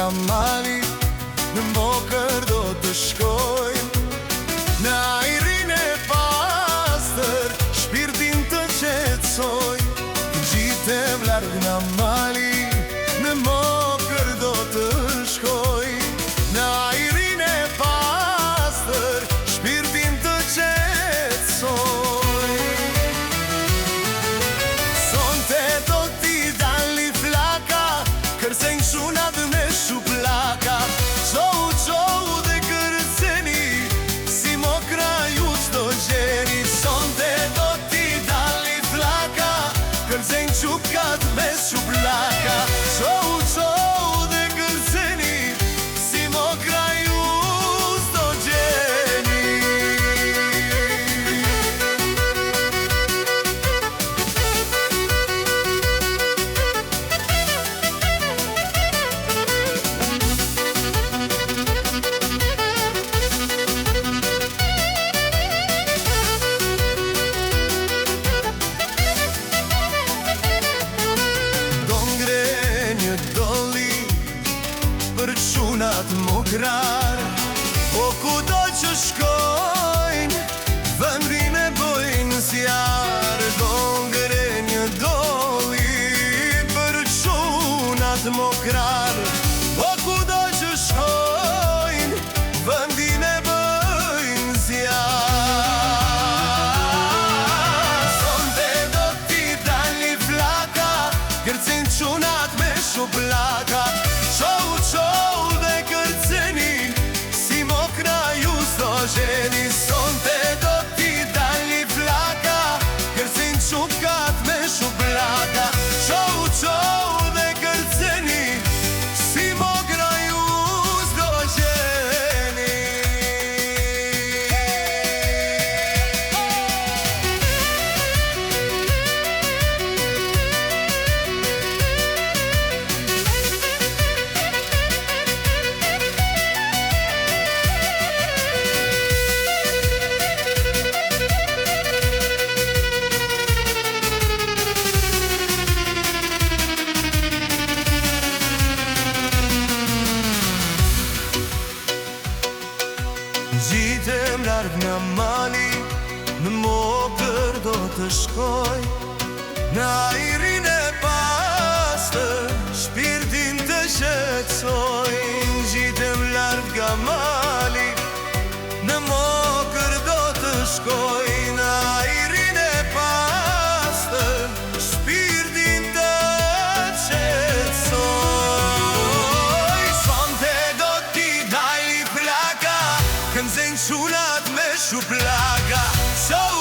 nga mali, në Mokër do të shkojmë. Në ajrin e pastër, shpirtin të qetësoj. Gjitem larg nga mali, në Mokër do të shkojmë. Në ajrin e pastër, shpirtin të qetësoj. Sonte do t'i dalli flaka, kërcen shunat me shuplaka. Qou dhe kërceni, si Mokra ju s'do gjeni. Sonte do t'i dalli flaka, kërcen shukat me shuplaka. Qou dhe kërceni, si Mokra ju s'do gjeni. Për qunat mokrar, o kudo që shkojnë, vëndin e bojnë zjarë. Do ngre një doli për qunat mokrar, o kudo që shkojnë, vëndin e bojnë zjarë. Sonte do t'i dalli flaka, kërcin qunat me shuplaka. Qou dhe kërceni, si Mokra ju s'do gjeni. Sonte do t'i dalli flaka, kërcin shukat me shuplaka. Qou dhe kërceni, si Mokra ju s'do gjeni. Gjitem larg nga mali, në Mokër do të shkoj. Në ajrin e pastër, shpirtin të qetësoj. Gjitem larg nga mali, në Mokër do të shkoj. Në ajrin e pastër, shpirtin të qetësoj. Sonte do t'i dalli flaka, këndzejnë qunat me shuplaka. Qou